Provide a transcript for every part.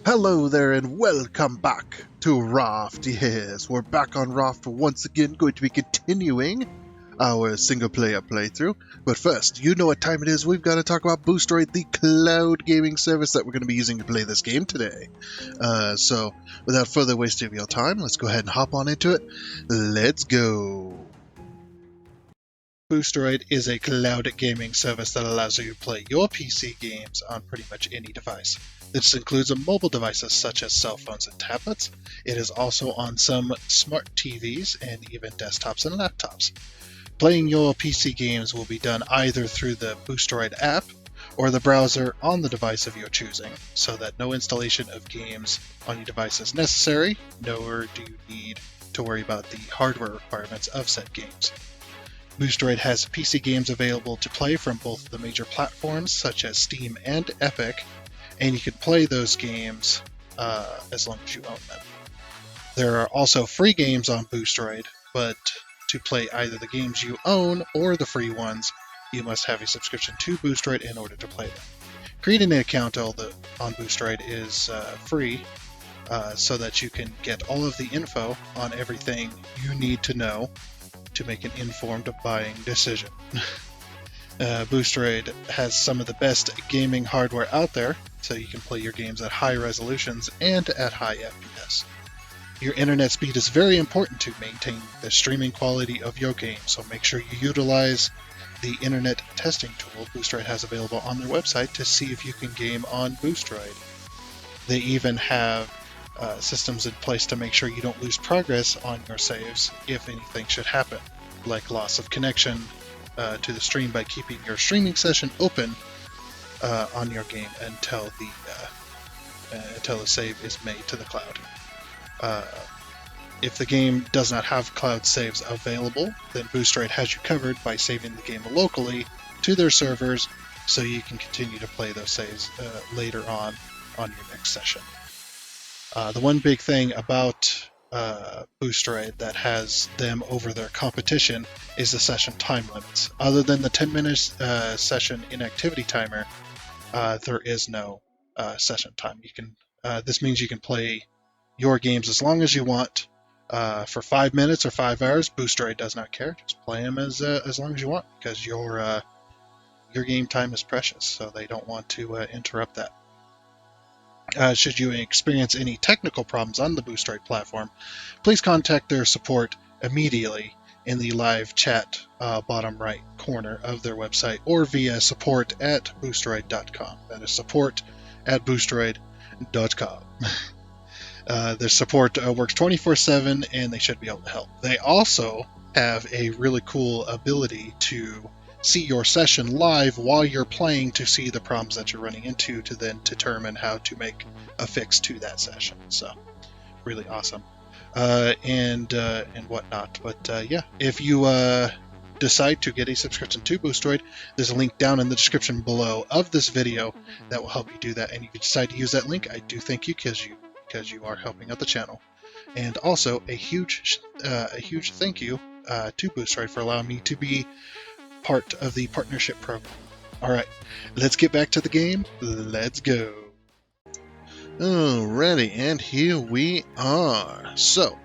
Hello there and welcome back to Raft. Yes, we're back on Raft once again, going to be continuing our single player playthrough. But first, you know what time it is. We've got to talk about Boosteroid, the cloud gaming service that we're going to be using to play this game today. So without further wasting of your time, let's go ahead and hop on into it. Let's go. Boosteroid is a cloud gaming service that allows you to play your PC games on pretty much any device. This includes mobile devices such as cell phones and tablets. It is also on some smart TVs and even desktops and laptops. Playing your PC games will be done either through the Boosteroid app or the browser on the device of your choosing, so that no installation of games on your device is necessary, nor do you need to worry about the hardware requirements of said games. Boosteroid has PC games available to play from both the major platforms such as Steam and Epic, and you can play those games as long as you own them. There are also free games on Boosteroid, but to play either the games you own or the free ones, you must have a subscription to Boosteroid in order to play them. Creating an account on Boosteroid is free, so that you can get all of the info on everything you need to know to make an informed buying decision. Boosteroid has some of the best gaming hardware out there, so you can play your games at high resolutions and at high FPS. Your internet speed is very important to maintain the streaming quality of your game, so make sure you utilize the internet testing tool Boosteroid has available on their website to see if you can game on Boosteroid. They even have systems in place to make sure you don't lose progress on your saves if anything should happen, like loss of connection to the stream, by keeping your streaming session open on your game until the save is made to the cloud. If the game does not have cloud saves available, then Boosteroid has you covered by saving the game locally to their servers, so you can continue to play those saves later on your next session. The one big thing about Boosteroid that has them over their competition is the session time limits. Other than the 10-minute session inactivity timer, there is no session time. This means you can play your games as long as you want. For 5 minutes or 5 hours, Boosteroid does not care. Just play them as long as you want, because your game time is precious, so they don't want to interrupt that. Should you experience any technical problems on the Boosteroid platform, please contact their support immediately in the live chat bottom right corner of their website, or via support@boosteroid.com. That is support@boosteroid.com. Their support works 24/7, and they should be able to help. They also have a really cool ability to see your session live while you're playing, to see the problems that you're running into, to then determine how to make a fix to that session. So really awesome, and whatnot. But yeah, if you decide to get a subscription to Boosteroid, there's a link down in the description below of this video that will help you do that. And if you decide to use that link, I do thank you, because you are helping out the channel. And also a huge thank you to Boosteroid for allowing me to be part of the partnership program. Alright, let's get back to the game. Let's go. Alrighty, and here we are. So,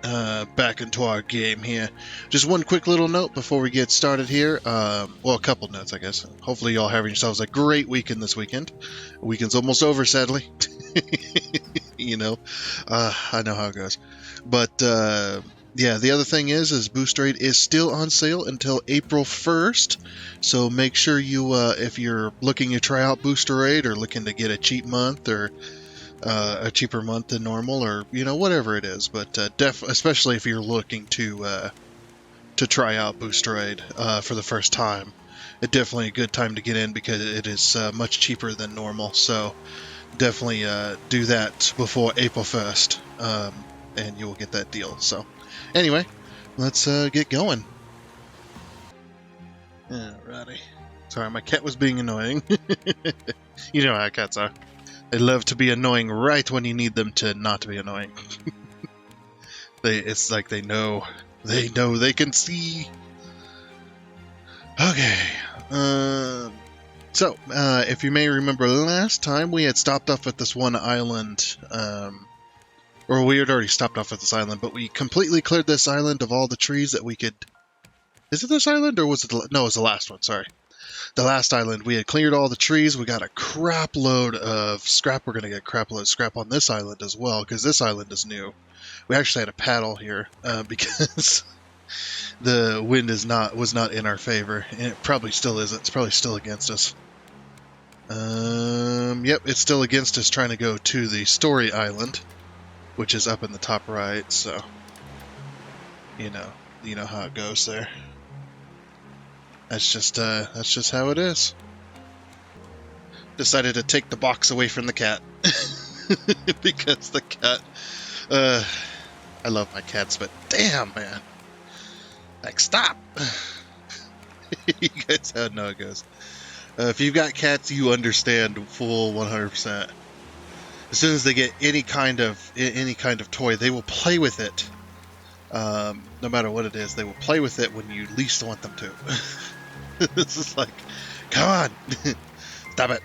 back into our game here. Just one quick little note before we get started here. Well, a couple notes, I guess. Hopefully y'all having yourselves a great weekend this weekend. The weekend's almost over, sadly. I know how it goes. But, yeah, the other thing is Boosteroid is still on sale until April 1st, so make sure you, if you're looking to try out Boosteroid, or looking to get a cheap month, or a cheaper month than normal, or whatever it is, but especially if you're looking to try out Boosteroid for the first time, it's definitely a good time to get in, because it is much cheaper than normal. So definitely do that before April 1st, and you will get that deal. So anyway, let's get going. Alrighty. Sorry, my cat was being annoying. You know how cats are. They love to be annoying right when you need them to not be annoying. It's like they know they can see. Okay. So, if you may remember last time, we had stopped off at this one island, or we had already stopped off at this island, but we completely cleared this island of all the trees that we could... Is it this island, or was it no, it was the last one, sorry. The last island, we had cleared all the trees, we got a crap load of scrap. We're going to get a crap load of scrap on this island as well, because this island is new. We actually had a paddle here, because the wind was not in our favor, and it probably still isn't. It's probably still against us. Yep, it's still against us trying to go to the story island, which is up in the top right, so you know how it goes there. That's just how it is. Decided to take the box away from the cat. Because the cat, I love my cats, but damn, man. Like, stop! You guys know how it goes. If you've got cats, you understand full 100%. As soon as they get any kind of toy, they will play with it. No matter what it is, they will play with it when you least want them to. It's just like, come on, stop it.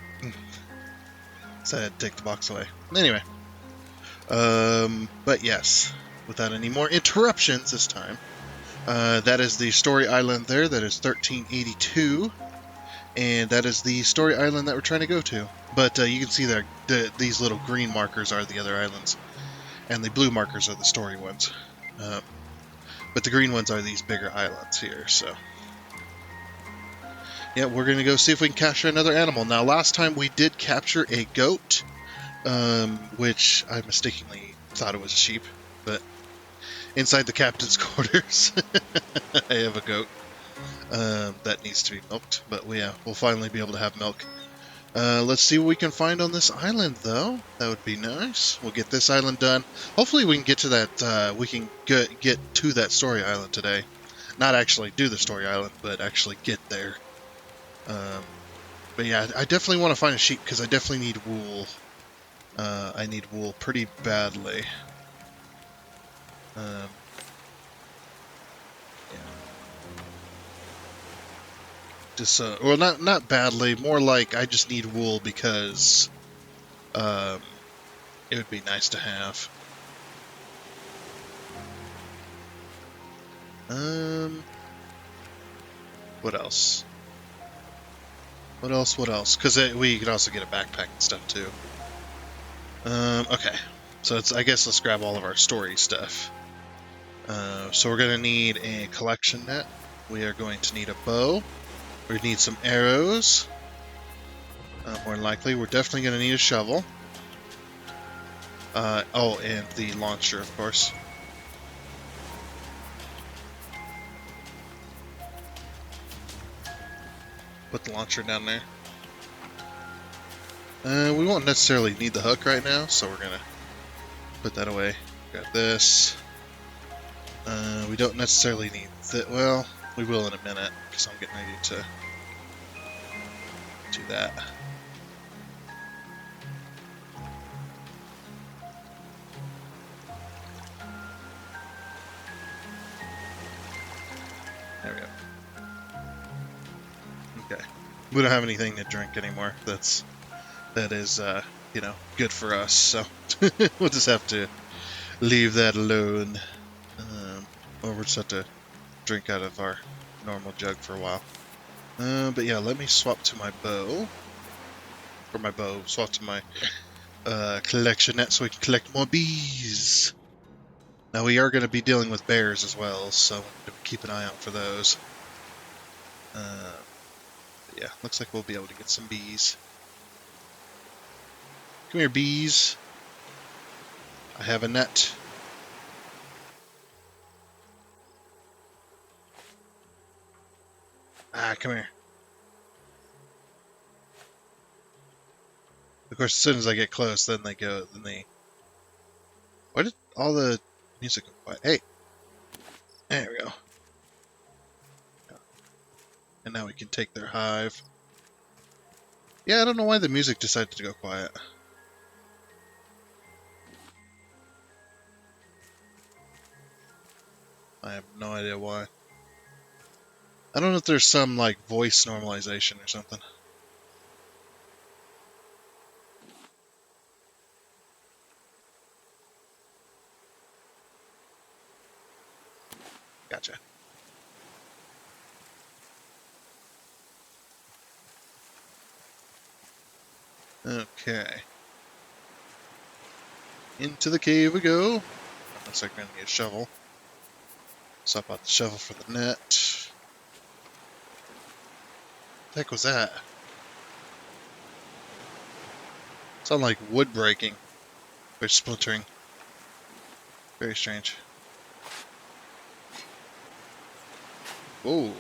So I had to take the box away. Anyway, but yes, without any more interruptions this time, that is the story island there. That is 1382. And that is the story island that we're trying to go to. But you can see there, these little green markers are the other islands. And the blue markers are the story ones. But the green ones are these bigger islands here, so... Yeah, we're going to go see if we can capture another animal. Now, last time we did capture a goat, which I mistakenly thought it was a sheep. But inside the captain's quarters, I have a goat. That needs to be milked, but we'll finally be able to have milk. Let's see what we can find on this island, though. That would be nice. We'll get this island done. Hopefully we can get to that, we can get to that story island today. Not actually do the story island, but actually get there. But yeah, I definitely want to find a sheep, because I definitely need wool. I need wool pretty badly. Yeah. Just well, not badly, more like I just need wool because it would be nice to have. What else? What else? Because we could also get a backpack and stuff too. Okay, so I guess let's grab all of our story stuff. So we're gonna need a collection net. We are going to need a bow. We need some arrows. More than likely, we're definitely going to need a shovel. Oh, and the launcher, of course. Put the launcher down there. We won't necessarily need the hook right now, so we're going to put that away. Grab this. We don't necessarily need that. Well, we will in a minute, because I'm getting ready to do that. There we go. Okay. We don't have anything to drink anymore. That is, you know, good for us. So we'll just have to leave that alone. Or we'll just have to drink out of our normal jug for a while. But yeah, let me swap to my bow. Or my bow, swap to my collection net so we can collect more bees. Now we are going to be dealing with bears as well, so keep an eye out for those. Yeah, looks like we'll be able to get some bees. Come here, bees. I have a net. Ah, come here. Of course, as soon as I get close, then they go, Why did all the music go quiet? Hey! There we go. And now we can take their hive. Yeah, I don't know why the music decided to go quiet. I have no idea why. I don't know if there's some, like, voice normalization or something. Gotcha. Okay. Into the cave we go. Looks like we're gonna need a shovel. Swap out the shovel for the net. What the heck was that? Sounded like wood breaking. Or splintering. Very strange. Whoa.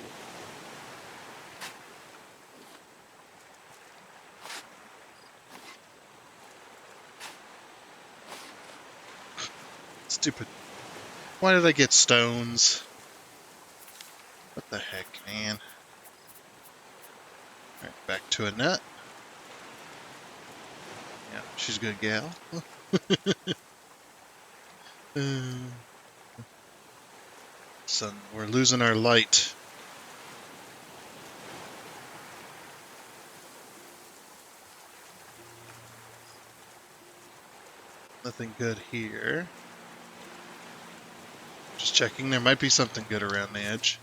Stupid. Why did I get stones? What the heck, man? Alright, back to a net. Yeah, she's a good gal. So we're losing our light. Nothing good here. Just checking. There might be something good around the edge.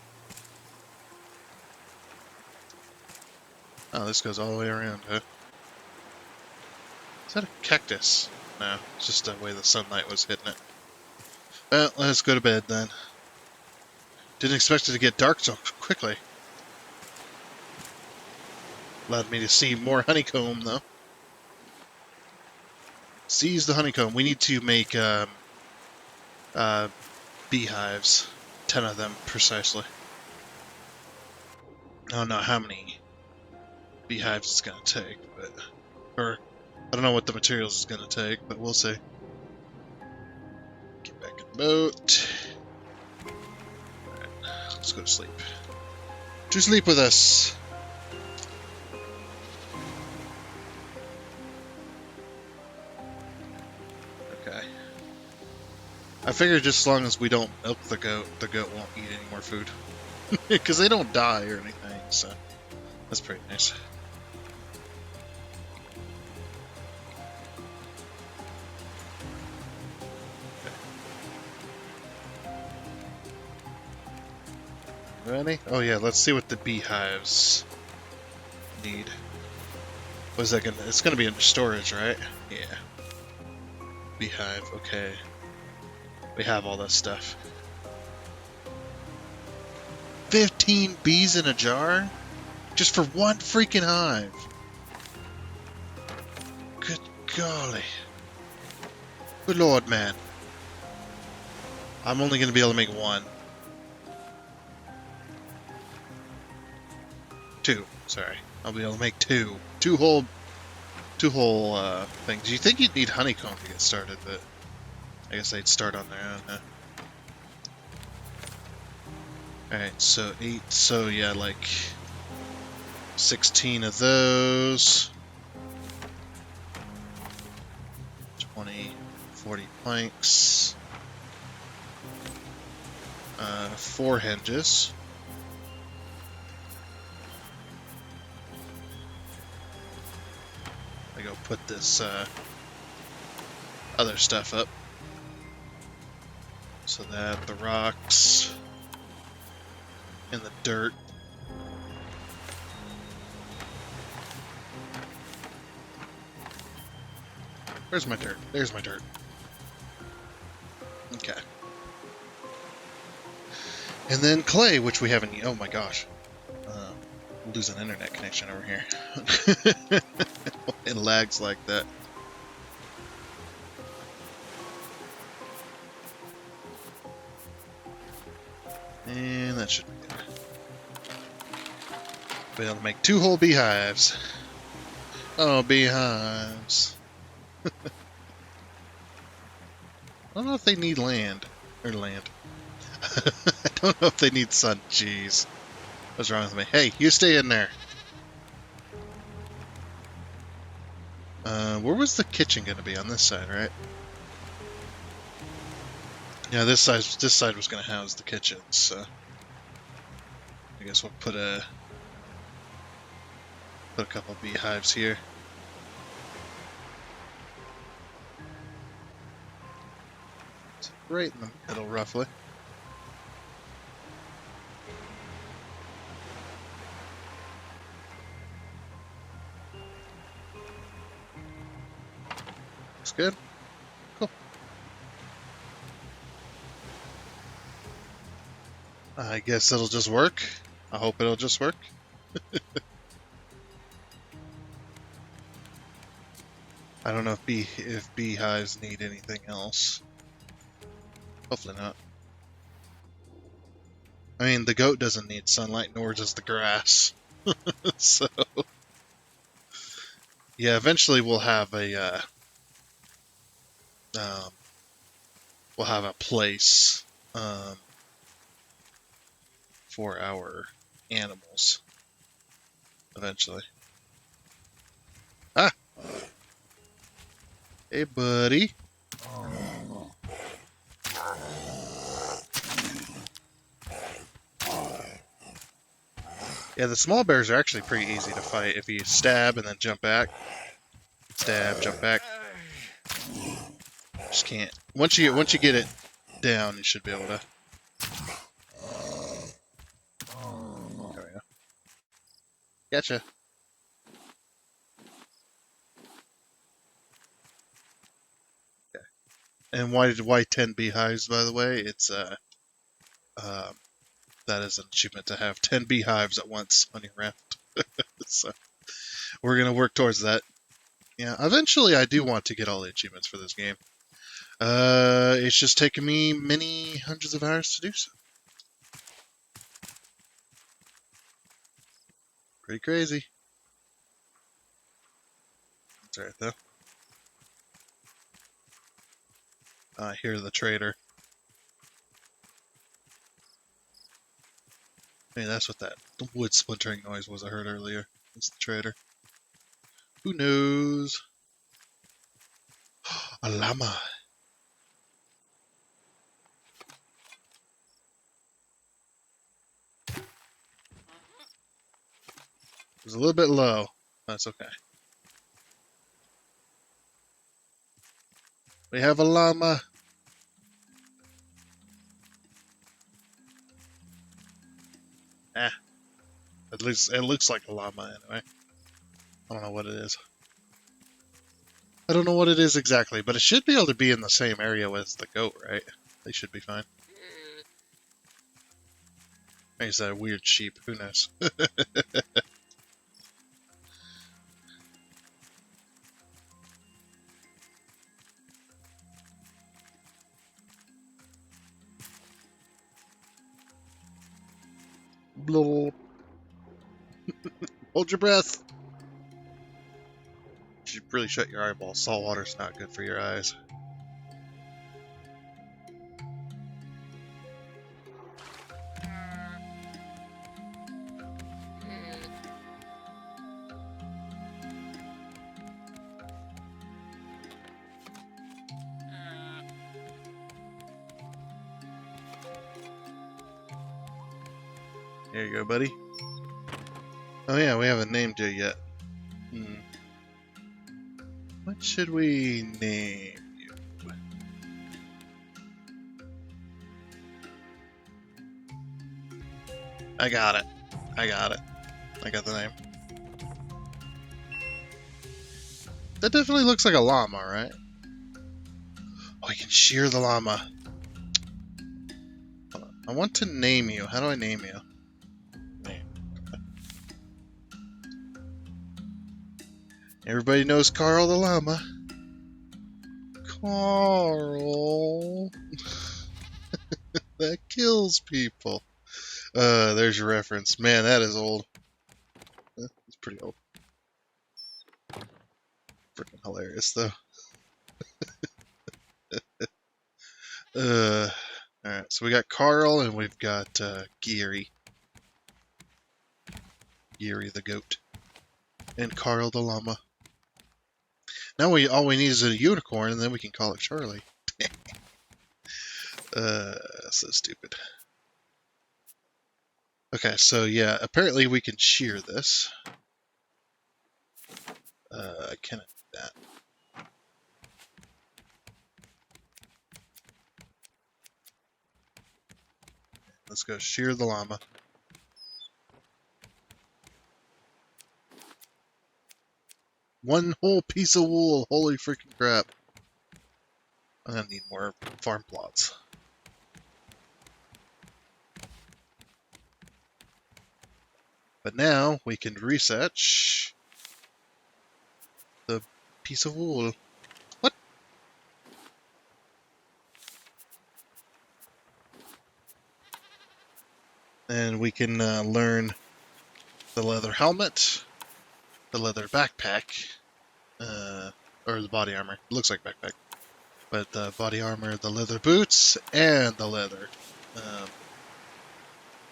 Oh, this goes all the way around, huh? Is that a cactus? No, it's just the way the sunlight was hitting it. Well, let's go to bed then. Didn't expect it to get dark so quickly. Allowed me to see more honeycomb, though. Seize the honeycomb. We need to make beehives. 10 of them, precisely. I don't know how many beehives it's going to take, but... Or, I don't know what the materials is going to take, but we'll see. Get back in the boat. Alright, let's go to sleep. To sleep with us! Okay. I figure just as long as we don't milk the goat won't eat any more food. Because they don't die or anything, so that's pretty nice. Okay. Ready? Oh yeah, let's see what the beehives need. What is that gonna? It's gonna be under storage, right? Yeah. Beehive. Okay. We have all that stuff. 15 bees in a jar? Just for one freaking hive. Good golly. Good lord, man. I'm only going to be able to make one. Two. Sorry. I'll be able to make two. Two whole things. You think you'd need honeycomb to get started, but I guess they'd start on their own, huh? Alright, so 8, so yeah, like 16 of those. 20, 40 planks. 4 hinges. I go put this other stuff up. So that the rocks and the dirt. Where's my dirt? There's my dirt. Okay. And then clay, which we haven't... Oh my gosh. We'll lose an internet connection over here. It lags like that. And that should be good. Be able to make 2 whole beehives. Oh, beehives. I don't know if they need land. Or land. I don't know if they need sun. Jeez. What's wrong with me? Hey, you stay in there. Where was the kitchen going to be? On this side, right? Yeah, this side was going to house the kitchen, so I guess we'll put a couple beehives here. Right in the middle, roughly. Looks good. Cool. I guess it'll just work. I hope it'll just work. I don't know if beehives need anything else. Hopefully not. I mean, the goat doesn't need sunlight, nor does the grass. So, yeah, eventually we'll have um, a place for our animals. Eventually. Ah, hey, buddy. Yeah, the small bears are actually pretty easy to fight if you stab and then jump back. Stab, jump back. Just can't. Once you get it down, you should be able to. There we go. Gotcha. Okay. And why 10 beehives? By the way, it's that is an achievement to have 10 beehives at once on your raft. So we're gonna work towards that. Yeah, eventually I do want to get all the achievements for this game. It's just taken me many hundreds of hours to do so. Pretty crazy. That's alright though. I hear the trader. Maybe that's what that wood splintering noise was I heard earlier. It's the trader. Who knows? A llama. It was a little bit low. That's okay. We have a llama. At least it looks like a llama anyway. I don't know what it is. I don't know what it is exactly, but it should be able to be in the same area as the goat, right? They should be fine. Maybe it's that weird sheep. Who knows? Blah. Hold your breath. You should really shut your eyeballs. Salt water's not good for your eyes. There you go, buddy. Oh yeah, we haven't named you yet. What should we name you? I got it. I got the name. That definitely looks like a llama, right? Oh, I can shear the llama. Hold on. I want to name you. How do I name you? Name. Everybody knows Carl the llama. Carl. That kills people. There's your reference. Man, that is old. It's pretty old. Freaking hilarious, though. Alright, so we got Carl and we've got Geary. Geary the goat. And Carl the llama. Now all we need is a unicorn and then we can call it Charlie. So stupid. Okay, so yeah, apparently we can shear this. I cannot do that. Let's go shear the llama. One whole piece of wool. Holy freaking crap. I'm gonna need more farm plots. But now we can research the piece of wool. What? And we can learn the leather helmet, the leather backpack, or the body armor. It looks like backpack. But the body armor, the leather boots, and the leather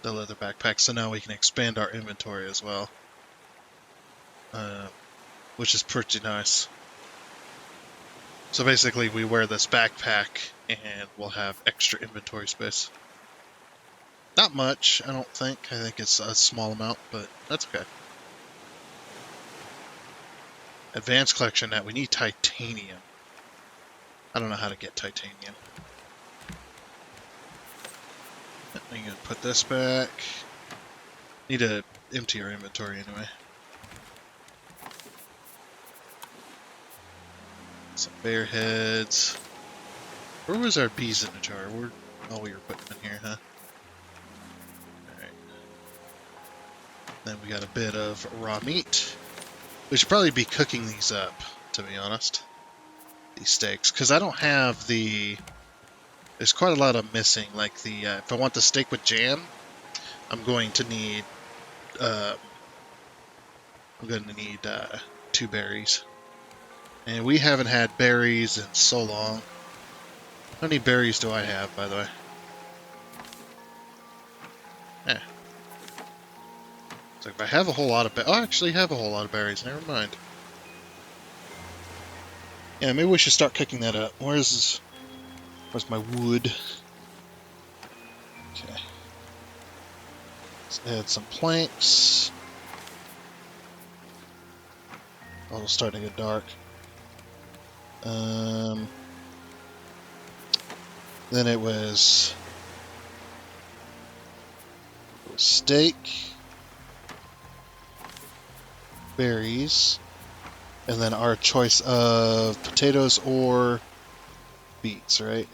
backpack. So now we can expand our inventory as well, which is pretty nice. So basically, we wear this backpack, and we'll have extra inventory space. Not much, I don't think. I think it's a small amount, but that's okay. Advanced collection net. We need titanium. I don't know how to get titanium. I'm gonna put this back. Need to empty our inventory anyway. Some bear heads. Where was our bees in the jar? Oh, we were putting them in here, huh? Alright. Then we got a bit of raw meat. We should probably be cooking these up, to be honest. These steaks. Because I don't have the... There's quite a lot of missing. Like the... if I want the steak with jam, I'm going to need... I'm going to need 2 berries. And we haven't had berries in so long. How many berries do I have, by the way? So if I have a whole lot of berries... Oh, I actually have a whole lot of berries. Never mind. Yeah, maybe we should start cooking that up. Where's my wood? Okay. Let's add some planks. Oh, it'll start to get dark. Then it was steak, berries, and then our choice of potatoes or beets, right?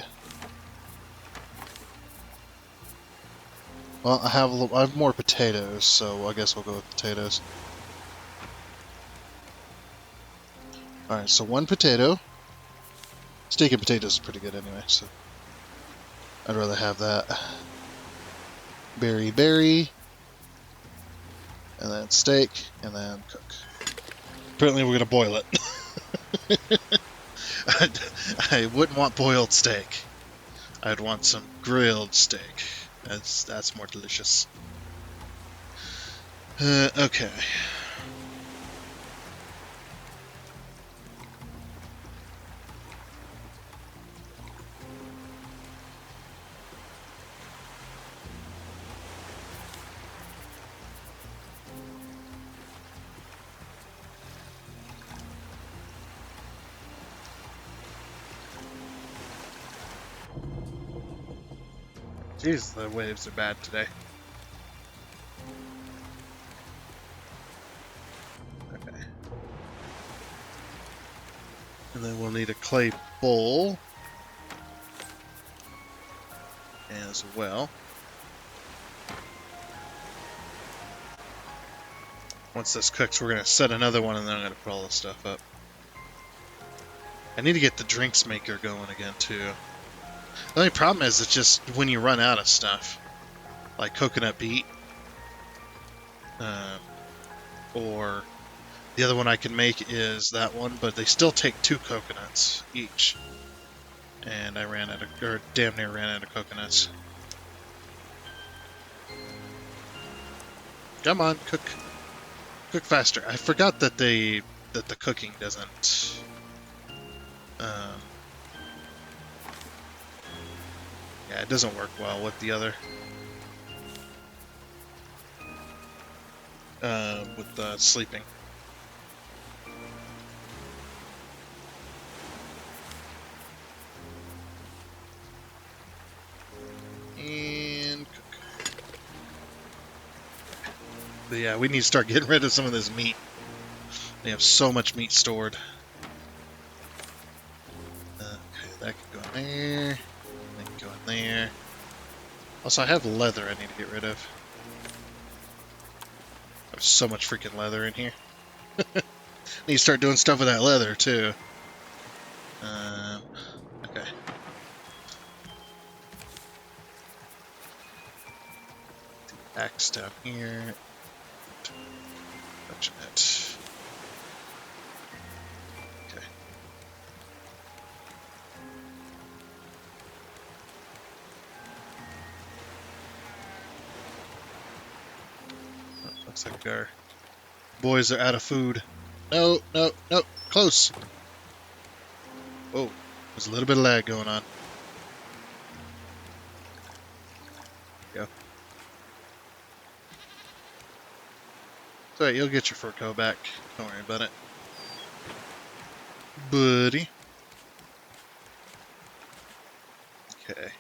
Well, I have more potatoes, so I guess we'll go with potatoes. Alright, so 1 potato. Steak and potatoes is pretty good anyway, so I'd rather have that. Berry, and then steak, and then cook. Apparently we're gonna boil it. I wouldn't want boiled steak. I'd want some grilled steak. That's more delicious. Okay. Jeez, the waves are bad today. Okay. And then we'll need a clay bowl as well. Once this cooks, we're going to set another one, and then I'm going to put all this stuff up. I need to get the drinks maker going again, too. The only problem is it's just when you run out of stuff, like coconut beet, or the other one I can make is that one, but they still take 2 coconuts each, and I ran out of, or damn near ran out of coconuts. Come on, cook faster. I forgot that the cooking doesn't. Yeah, it doesn't work well with the other. With the sleeping. And cook. But yeah, we need to start getting rid of some of this meat. We have so much meat stored. Okay, that can go in there, and then go in there. Also, I have leather I need to get rid of. I have so much freaking leather in here. Need to start doing stuff with that leather, too. Okay. The axe down here. Touching it. Okay. Oh, looks like our boys are out of food. No, no, no. Close. Whoa. There's a little bit of lag going on. There you go. It's alright, you'll get your fur coat back. Don't worry about it. Buddy. Okay.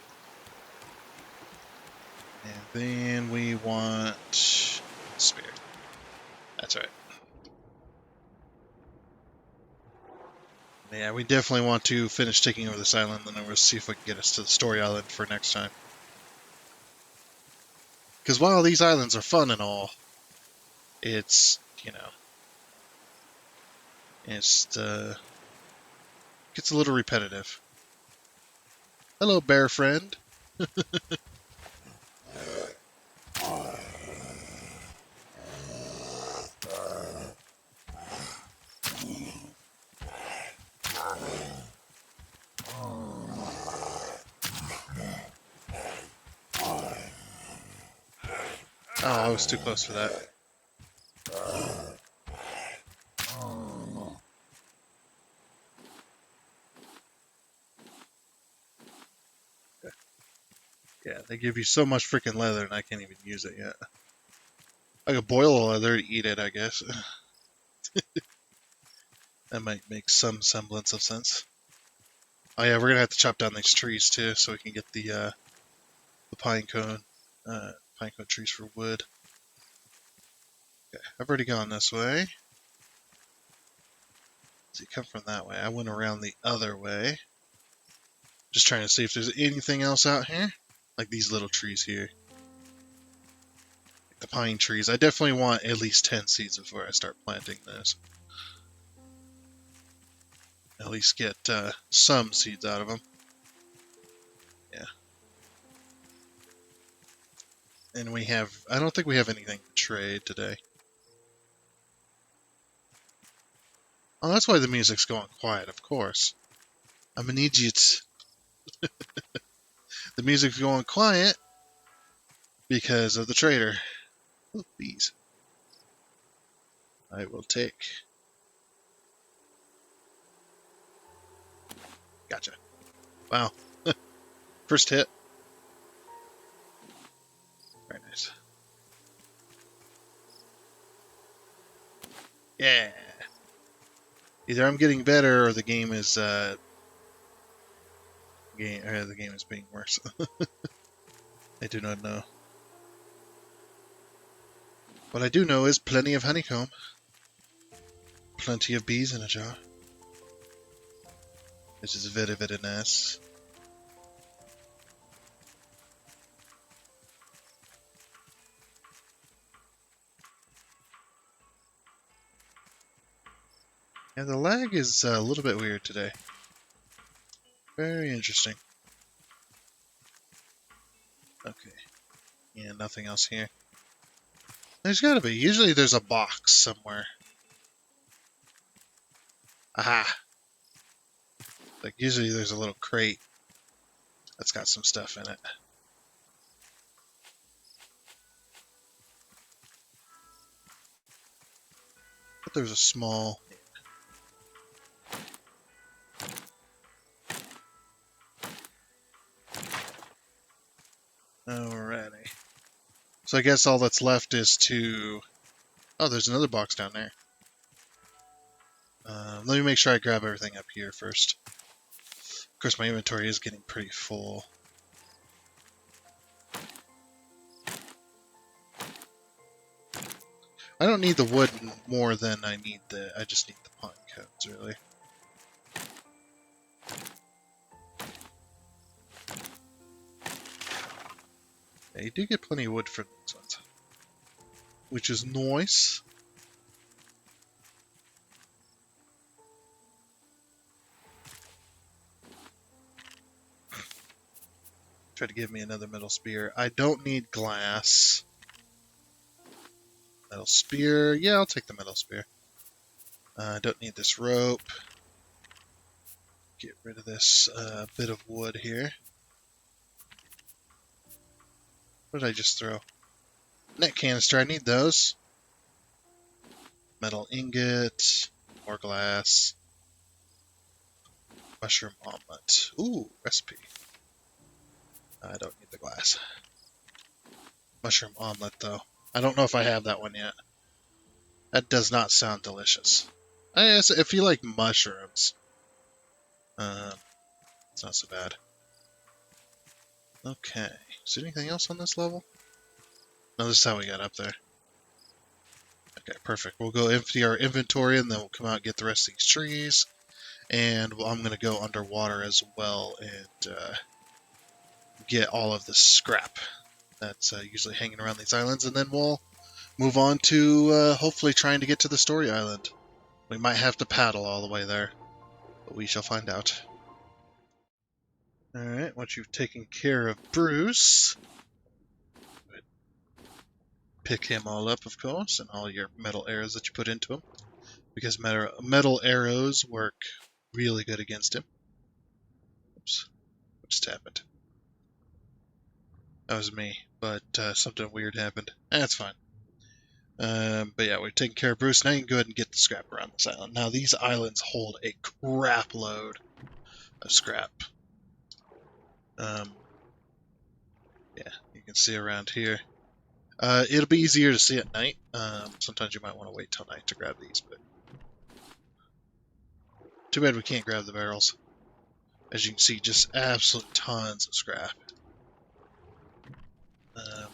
And then we want spear. That's right. Yeah, we definitely want to finish taking over this island, and then we'll see if we can get us to the story island for next time. Because while these islands are fun and all, it's, you know, gets a little repetitive. Hello, bear friend. Oh, I was too close for that. Yeah, they give you so much freaking leather and I can't even use it yet. I could boil leather to eat it, I guess. That might make some semblance of sense. Oh yeah, we're gonna have to chop down these trees too, so we can get the pine cone trees for wood. Okay, I've already gone this way. Does he come from that way? I went around the other way. Just trying to see if there's anything else out here. Like these little trees here. Like the pine trees. I definitely want at least 10 seeds before I start planting this. At least get some seeds out of them. Yeah. And we have... I don't think we have anything to trade today. Oh, that's why the music's going quiet, of course. I'm an idiot. The music's going quiet because of the trader. Oh, bees. I will take. Gotcha. Wow. First hit. Very nice. Yeah. Either I'm getting better or the game is the game is being worse. I do not know. What I do know is plenty of honeycomb. Plenty of bees in a jar. Which is very, very nice. Yeah, the lag is a little bit weird today. Very interesting. Okay. Yeah, nothing else here. There's gotta be. Usually there's a box somewhere. Aha! Like, usually there's a little crate that's got some stuff in it. But there's a small... Alrighty. So I guess all that's left is to... Oh, there's another box down there. Let me make sure I grab everything up here first. Of course, my inventory is getting pretty full. I don't need the wood more than I need the... I just need the pine cones, really. Yeah, you do get plenty of wood for these ones, which is nice. Try to give me another metal spear. I don't need glass. Metal spear. Yeah, I'll take the metal spear. I don't need this rope. Get rid of this bit of wood here. What did I just throw? Net canister. I need those. Metal ingot. More glass. Mushroom omelet. Ooh, recipe. I don't need the glass. Mushroom omelet, though. I don't know if I have that one yet. That does not sound delicious. I guess if you like mushrooms, it's not so bad. Okay. Is there anything else on this level? No, this is how we got up there. Okay, perfect. We'll go empty our inventory, and then we'll come out and get the rest of these trees. And I'm going to go underwater as well and get all of the scrap that's usually hanging around these islands, and then we'll move on to hopefully trying to get to the story island. We might have to paddle all the way there, but we shall find out. Alright, once you've taken care of Bruce, pick him all up, of course, and all your metal arrows that you put into him, because metal arrows work really good against him. Oops, what just happened? That was me, but something weird happened. That's fine. But yeah, we've taken care of Bruce. Now you can go ahead and get the scrap around this island. Now these islands hold a crap load of scrap. Yeah, you can see around here. It'll be easier to see at night. Sometimes you might want to wait till night to grab these, but too bad we can't grab the barrels. As you can see, just absolute tons of scrap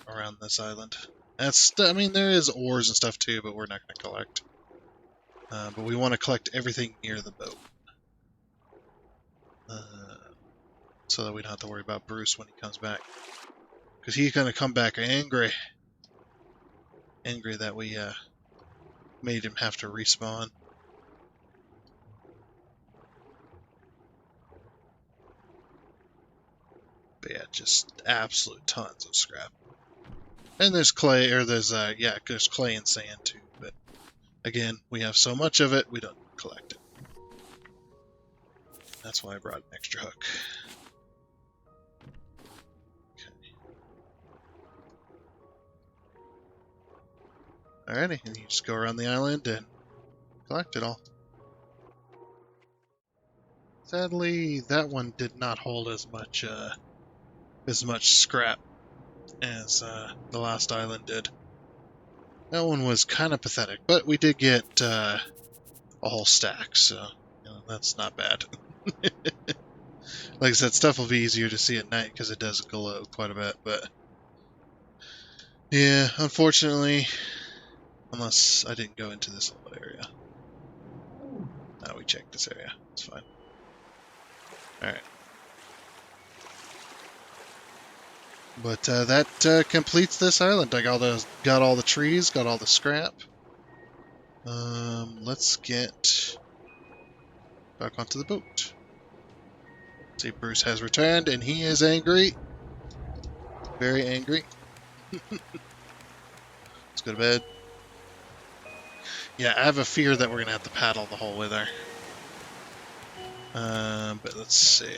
around this island. I mean, there is ores and stuff too, but we're not going to collect. But we want to collect everything near the boat. So that we don't have to worry about Bruce when he comes back. Because he's going to come back angry. Angry that we made him have to respawn. But yeah, just absolute tons of scrap. And there's clay, or there's clay and sand too. But again, we have so much of it, we don't collect it. That's why I brought an extra hook. Alrighty, and you just go around the island and collect it all. Sadly, that one did not hold as much scrap as the last island did. That one was kind of pathetic, but we did get a whole stack, so that's not bad. Like I said, stuff will be easier to see at night because it does glow quite a bit, but yeah, unfortunately, unless I didn't go into this little area. Now we check this area. It's fine. Alright. But that completes this island. I got all the trees, got all the scrap. Let's get back onto the boat. See, Bruce has returned, and he is angry. Very angry. Let's go to bed. Yeah, I have a fear that we're going to have to paddle the whole way there. But let's see.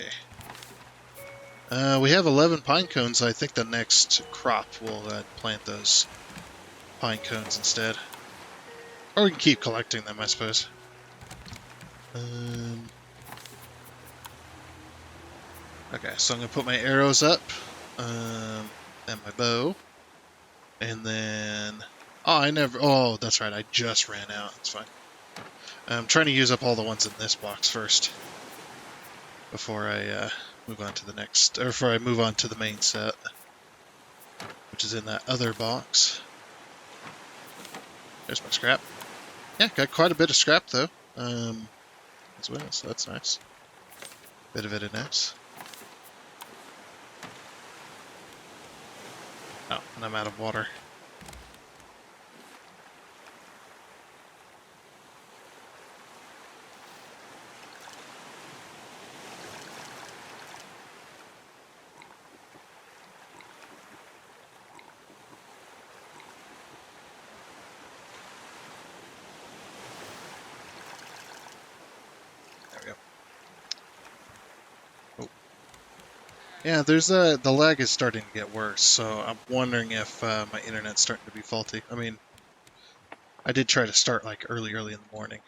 We have 11 pine cones, so I think the next crop we'll plant those pine cones instead. Or we can keep collecting them, I suppose. Okay, so I'm going to put my arrows up, and my bow. And then... Oh, that's right, I just ran out. It's fine. I'm trying to use up all the ones in this box first. Before I move on to the next... Or before I move on to the main set. Which is in that other box. There's my scrap. Yeah, got quite a bit of scrap, though. As well, so that's nice. Bit of it is nice. Oh, and I'm out of water. Yeah, there's the lag is starting to get worse, so I'm wondering if my internet's starting to be faulty. I mean, I did try to start like early in the morning.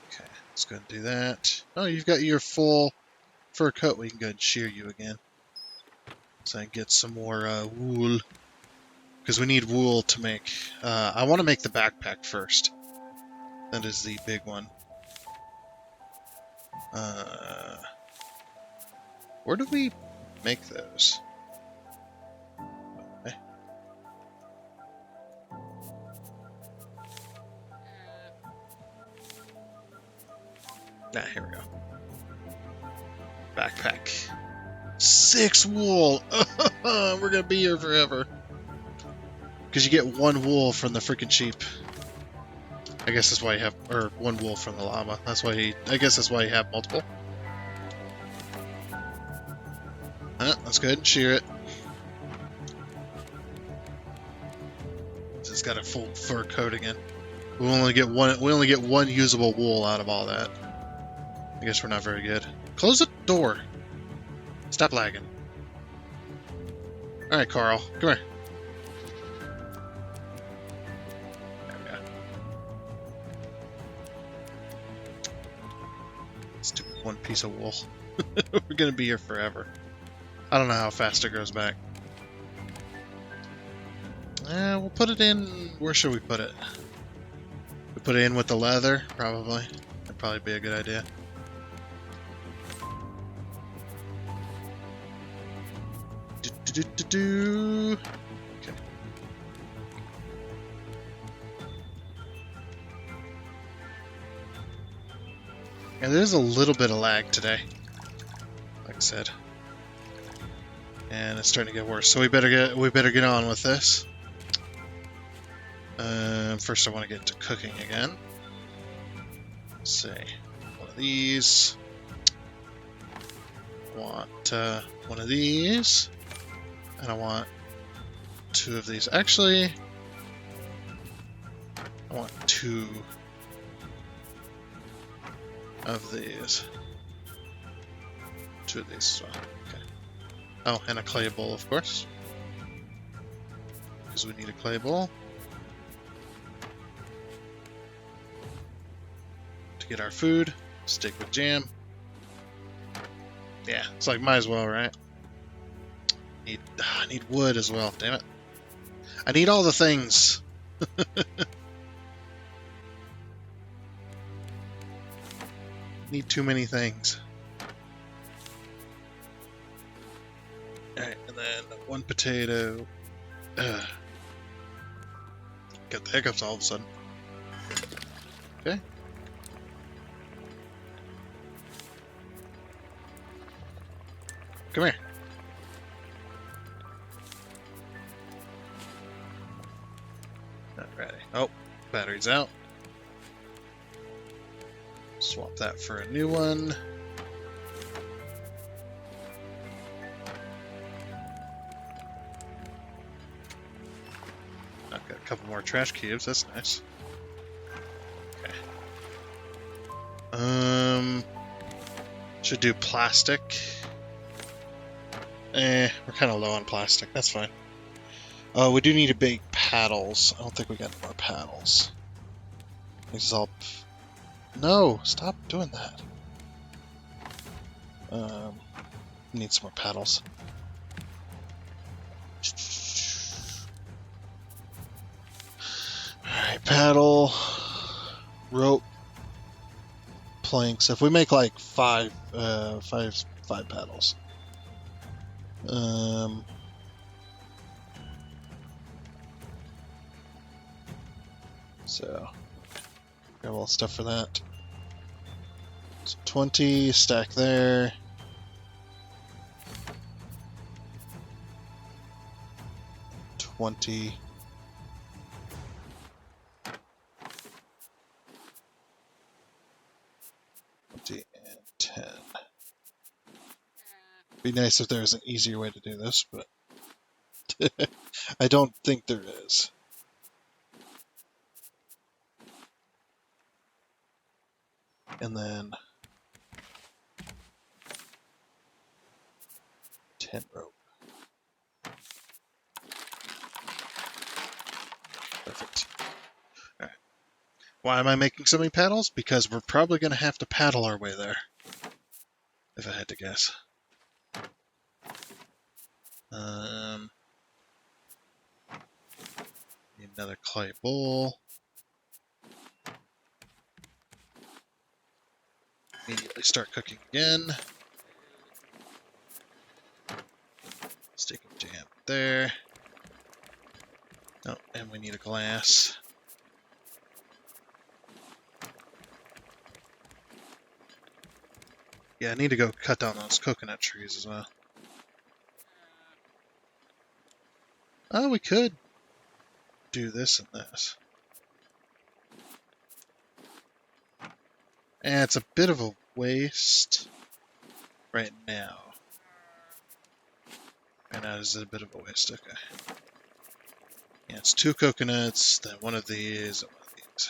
Okay, let's go and do that. Oh, you've got your full fur coat. We can go and shear you again. So I can get some more wool. Because we need wool to make... I want to make the backpack first. That is the big one. Where do we make those? Okay. Ah, here we go. Backpack. 6 wool! We're gonna be here forever. Because you get 1 wool from the freaking sheep. I guess that's why you have... Or 1 wool from the llama. That's why I guess that's why you have multiple. That's good. Shear it. It's got a full fur coat again. We only get one usable wool out of all that. I guess we're not very good. Close the door. Stop lagging. All right, Carl, come here. There we go. Stupid 1 piece of wool. We're gonna be here forever. I don't know how fast it grows back. We'll put it in... Where should we put it? We put it in with the leather? Probably. That'd probably be a good idea. Okay. Yeah, there's a little bit of lag today. Like I said. And it's starting to get worse. So we better get on with this. First I want to get to cooking again. Let's see. One of these. I want one of these. And I want 2 of these. Actually, I want 2 of these. 2 of these as well. Okay. Oh, and a clay bowl, of course. Because we need a clay bowl. To get our food. Steak with jam. Yeah, it's like, might as well, right? I need wood as well, damn it. I need all the things. Need too many things. Alright, and then 1 potato. Got the hiccups all of a sudden. Okay. Come here. Alrighty. Oh, battery's out. Swap that for a new one. I've got a couple more trash cubes, that's nice. Okay. Should do plastic. We're kind of low on plastic, that's fine. Oh, we do need to make paddles. I don't think we got any more paddles. This is all... No! Stop doing that. Need some more paddles. Alright, paddle, rope, planks. If we make like five paddles. So, grab all the stuff for that. So 20, stack there. 20. And 10. Be nice if there was an easier way to do this, but I don't think there is. And then 10 rope. Perfect. Alright. Why am I making so many paddles? Because we're probably going to have to paddle our way there. If I had to guess. Need another clay bowl. Immediately start cooking again. Stick of jam there. Oh, and we need a glass. Yeah, I need to go cut down those coconut trees as well. Oh, we could do this and this. And it's a bit of a waste right now. Right now is a bit of a waste, okay. Yeah, it's 2 coconuts, then one of these, and one of these.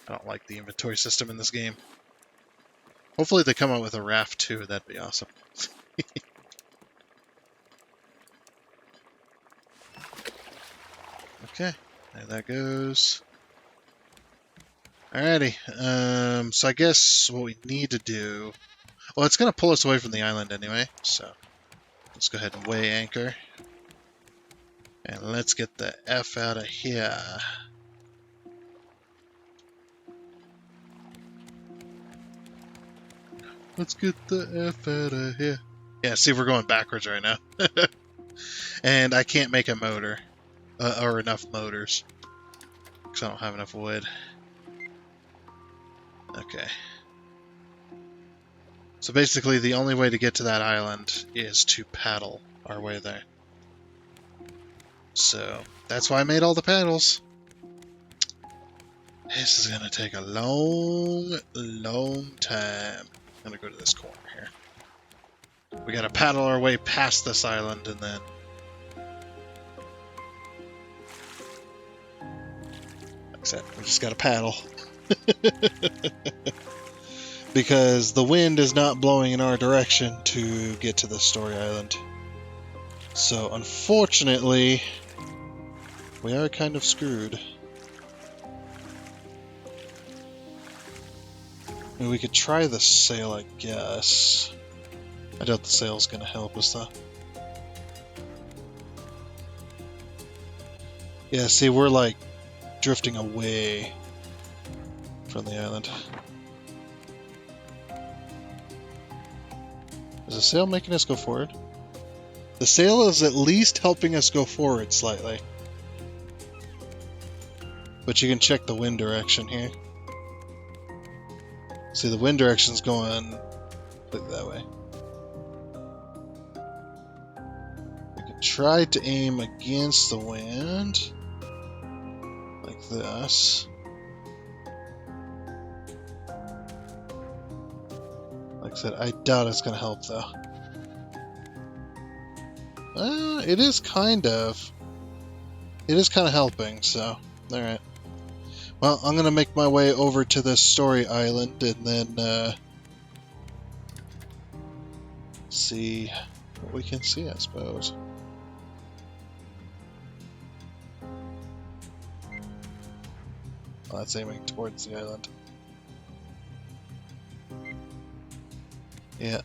I don't like the inventory system in this game. Hopefully they come out with a Raft too, that'd be awesome. Okay, there that goes. Alrighty, so I guess what we need to do... Well, it's going to pull us away from the island anyway, so let's go ahead and weigh anchor. And let's get the F out of here. Let's get the F out of here. Yeah, see, we're going backwards right now. And I can't make a motor. Or enough motors. Because I don't have enough wood. Okay. So basically the only way to get to that island is to paddle our way there. So that's why I made all the paddles. This is going to take a long, long time. I'm going to go to this corner here. We got to paddle our way past this island and then... Except we just got to paddle. Because the wind is not blowing in our direction to get to the story island. So unfortunately, we are kind of screwed. I mean, we could try the sail, I guess. I doubt the sail's gonna help us though. Yeah, see, we're like drifting away from the island. Is the sail making us go forward? The sail is at least helping us go forward slightly. But you can check the wind direction here. See, the wind direction's going that way. We can try to aim against the wind. Like this. Like I said, I doubt it's going to help though. It is kind of. It is kind of helping, so. Alright. Well, I'm going to make my way over to this story island and then see what we can see, I suppose. Well, that's aiming towards the island. Yeah.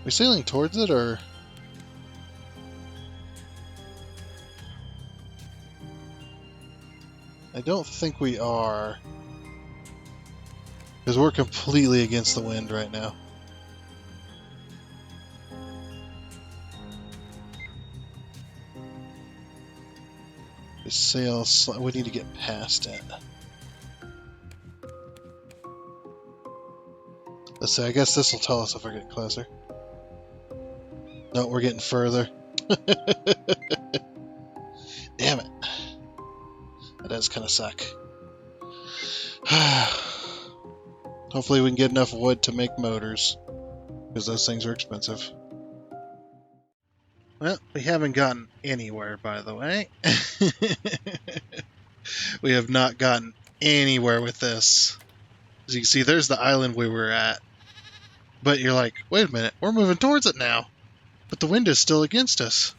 We sailing towards it, or...? I don't think we are. Because we're completely against the wind right now. The sail, we need to get past it. Let's see, I guess this will tell us if we're getting closer. No, we're getting further. Damn it. That does kind of suck. Hopefully we can get enough wood to make motors, because those things are expensive. Well, we haven't gotten anywhere, by the way. We have not gotten anywhere with this. As you can see, there's the island we were at. But you're like, wait a minute, we're moving towards it now. But the wind is still against us.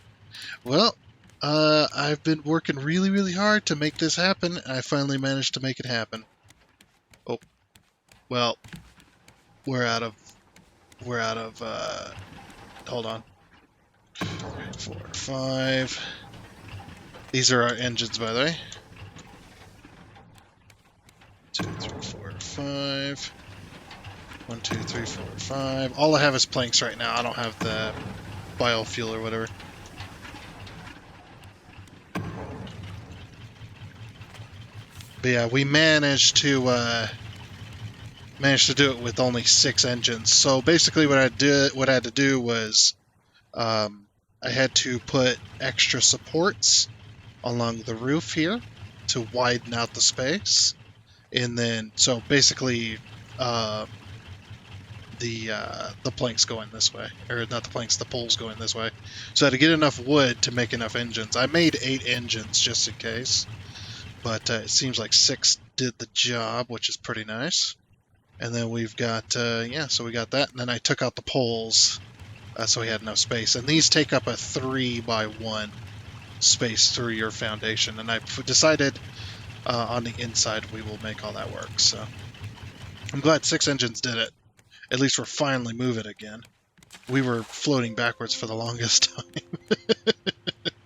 Well, I've been working really, really hard to make this happen, and I finally managed to make it happen. Oh, well, we're out of, hold on. 3, 4, 5. These are our engines, by the way. 2, 3, 4, 5. 1, 2, 3, 4, 5. All I have is planks right now. I don't have the biofuel or whatever. But yeah, we managed to do it with only 6 engines. So basically, what I had to do was I had to put extra supports along the roof here to widen out the space, and then so basically the planks going this way, or not the planks, the poles going this way. So I had to get enough wood to make enough engines. I made 8 engines just in case, but it seems like 6 did the job, which is pretty nice. And then we've got yeah, so we got that, and then I took out the poles so we had no space. And these take up a 3x1 space through your foundation, and I've decided on the inside we will make all that work. So I'm glad 6 engines did it. At least we're finally moving again. We were floating backwards for the longest time.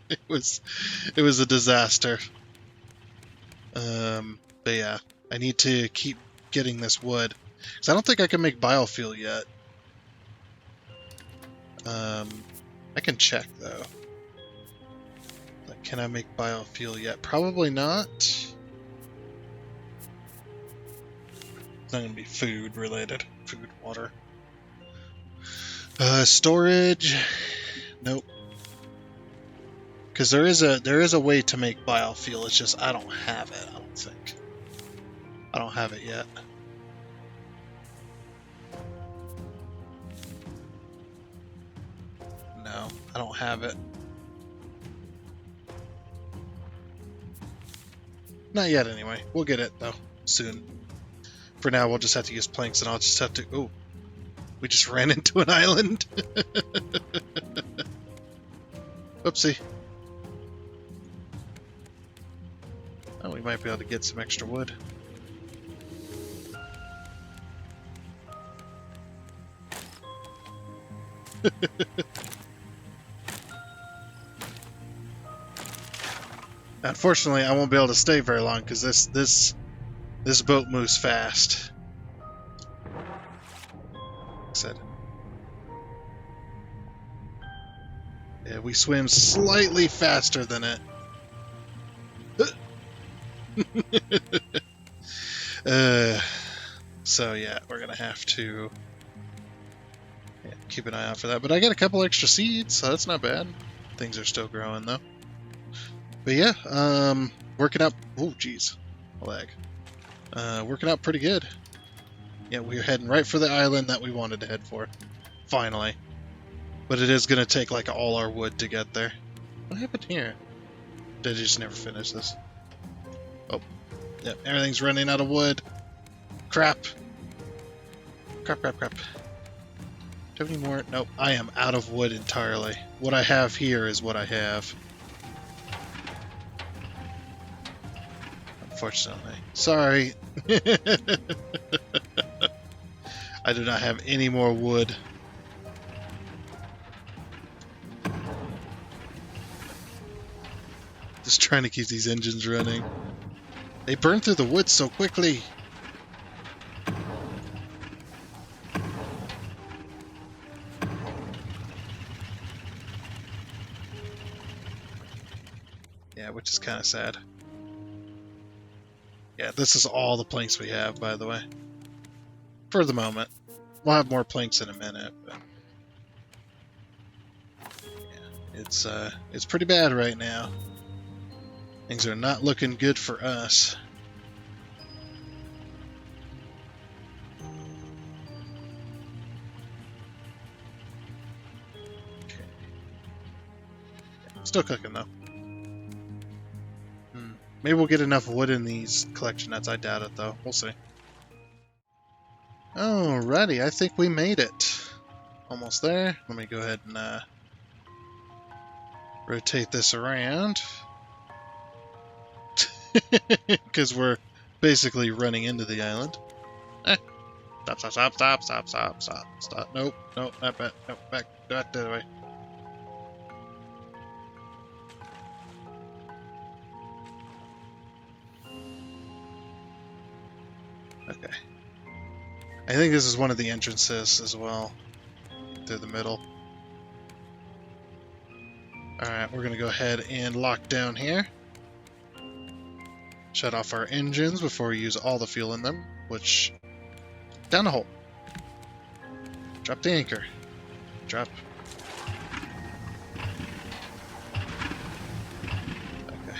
It was a disaster. But yeah, I need to keep getting this wood, because I don't think I can make biofuel yet. I can check though. Like, can I make biofuel yet? Probably not. It's not going to be food related. Food, water. Storage. Nope. Because there is a way to make biofuel. It's just I don't have it. I don't think. I don't have it yet. No, I don't have it. Not yet, anyway. We'll get it though soon. For now, we'll just have to use planks, and I'll just have to... Oh, we just ran into an island. Whoopsie. Oh, we might be able to get some extra wood. Unfortunately, I won't be able to stay very long because this boat moves fast. Like I said. Yeah, we swim slightly faster than it. So yeah, we're gonna have to keep an eye out for that. But I got a couple extra seeds, so that's not bad. Things are still growing though. But yeah, working out. Oh, geez, lag. Working out pretty good. Yeah, we're heading right for the island that we wanted to head for. Finally. But it is going to take like all our wood to get there. What happened here? Did I just never finish this? Oh. Yep, everything's running out of wood. Crap. Crap. Do you have any more? Nope, I am out of wood entirely. What I have here is what I have. Unfortunately. Sorry. I do not have any more wood. Just trying to keep these engines running. They burn through the wood so quickly. Yeah, which is kind of sad. Yeah, this is all the planks we have, by the way. For the moment. we'll have more planks in a minute. But yeah, it's pretty bad right now. Things are not looking good for us. Okay. Still cooking though. Maybe we'll get enough wood in these collection nets. I doubt it though. We'll see. Alrighty, I think we made it. Almost there. Let me go ahead and rotate this around. Because we're basically running into the island. Stop, stop, stop, stop, stop, stop, stop, stop. Nope, nope, not back, nope, back, the other way. Okay. I think this is one of the entrances as well. Through the middle. Alright, we're going to go ahead and lock down here. Shut off our engines before we use all the fuel in them, which... Down the hole. Drop the anchor. Drop. Okay.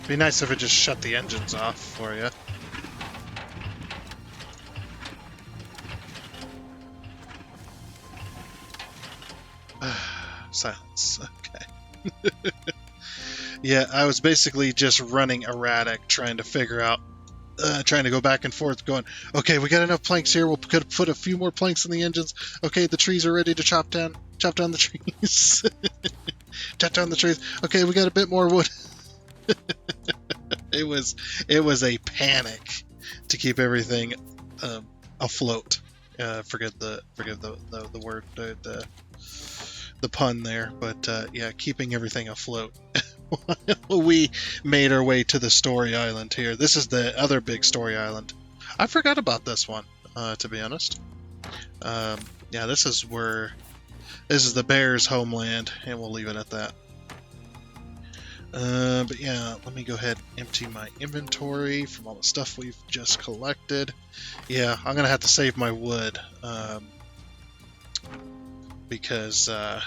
Be nice if it just shut the engines off for you. Silence. Okay. Yeah, I was basically just running erratic, trying to figure out, trying to go back and forth, going, okay, we got enough planks here, we'll put a few more planks in the engines. Okay, the trees are ready to chop down the trees. Chop down the trees. Okay, we got a bit more wood. It was a panic to keep everything afloat. Forgive the word, the pun there, but yeah, keeping everything afloat. We made our way to the story island here. This is the other big story island. I forgot about this one, to be honest. Yeah, this is the bear's homeland, and we'll leave it at that. But yeah, let me go ahead and empty my inventory from all the stuff we've just collected. Yeah, I'm gonna have to save my wood, because yeah,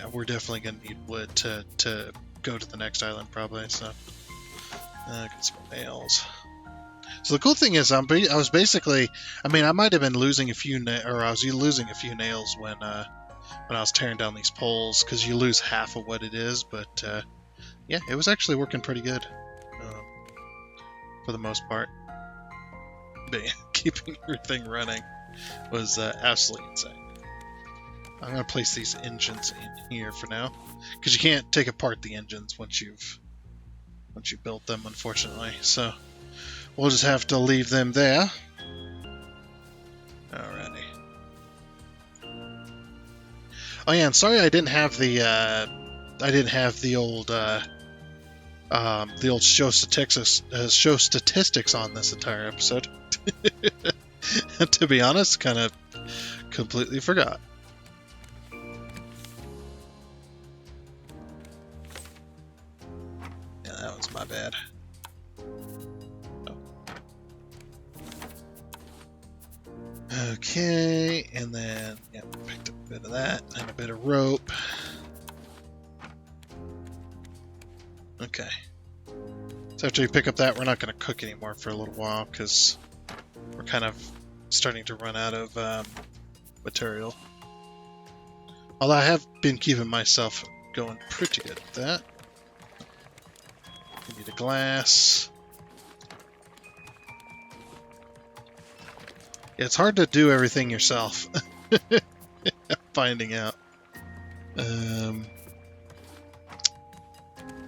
we're definitely gonna need wood to go to the next island probably. So get some nails. So the cool thing is, I was basically, I mean, I might have been losing a few losing a few nails when I was tearing down these poles, because you lose half of what it is, but yeah, it was actually working pretty good for the most part. But yeah, keeping everything running was absolutely insane. I'm going to place these engines in here for now, because you can't take apart the engines once you've built them, unfortunately. So we'll just have to leave them there. Alrighty. Oh yeah, and sorry I didn't have the old show statistics on this entire episode. To be honest, kind of completely forgot. Yeah, that was my bad. Oh. Okay, and then yeah, picked up a bit of that and a bit of rope. Okay. So after you pick up that, we're not going to cook anymore for a little while, because we're kind of starting to run out of material. Although I have been keeping myself going pretty good at that. We need a glass. Yeah, it's hard to do everything yourself. Finding out.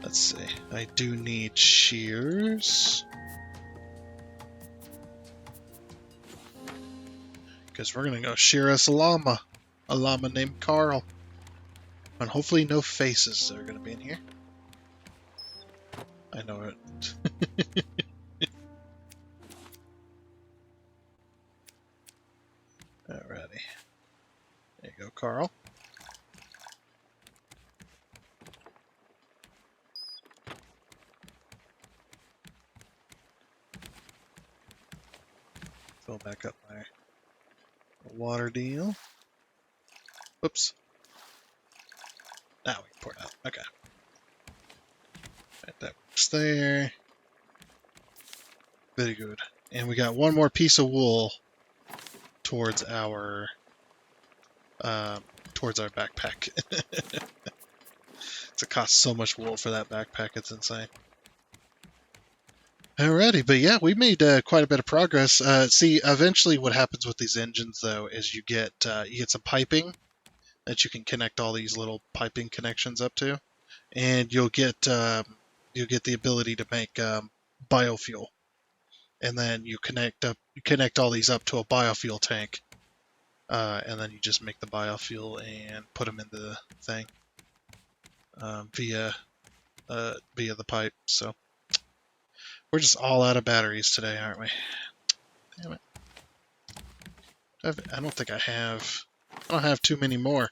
Let's see. I do need shears. Because we're going to go shear us a llama named Carl. And hopefully no faces that are going to be in here. I know it. Alrighty. There you go, Carl. fill back up my water deal. Oops. Now we can pour it out. Okay. Right, that works there. Very good. And we got one more piece of wool towards our backpack. It costs so much wool for that backpack, it's insane. Alrighty, but yeah, we made quite a bit of progress. See, eventually what happens with these engines, though, is you get some piping that you can connect all these little piping connections up to, and you'll get the ability to make biofuel, and then you connect all these up to a biofuel tank, and then you just make the biofuel and put them in the thing via the pipe. So we're just all out of batteries today, aren't we? Damn it! I don't think I have. I don't have too many more.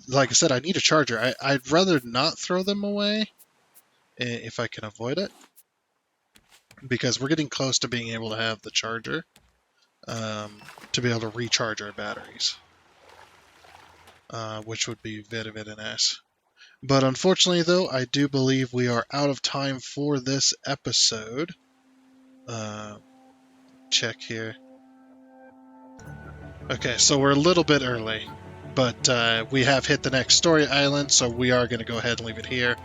Like I said, I need a charger. I'd rather not throw them away if I can avoid it, because we're getting close to being able to have the charger to be able to recharge our batteries, which would be very, very nice. But unfortunately, though, I do believe we are out of time for this episode. Check here. Okay, so we're a little bit early, but we have hit the next story island, so we are going to go ahead and leave it here.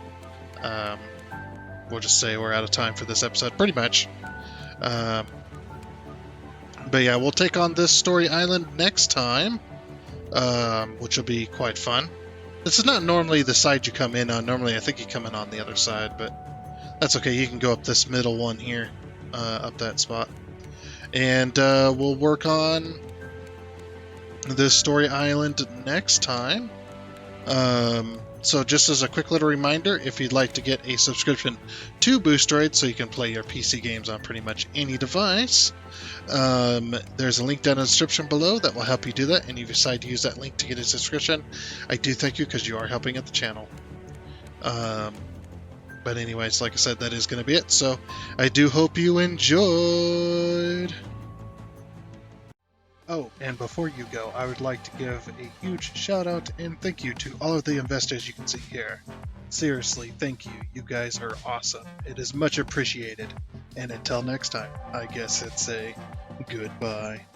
We'll just say we're out of time for this episode, pretty much. But yeah, we'll take on this story island next time, which will be quite fun. This is not normally the side you come in on. Normally I think you come in on the other side, but that's okay. You can go up this middle one here, up that spot. And we'll work on this story island next time. So just as a quick little reminder, if you'd like to get a subscription to Boosteroid so you can play your PC games on pretty much any device, there's a link down in the description below that will help you do that, and if you decide to use that link to get a subscription, I do thank you because you are helping at the channel. But anyways, like I said, that is going to be it, so I do hope you enjoyed. Oh, and before you go, I would like to give a huge shout out and thank you to all of the investors you can see here. Seriously, thank you. You guys are awesome. It is much appreciated. And until next time, I guess it's a goodbye.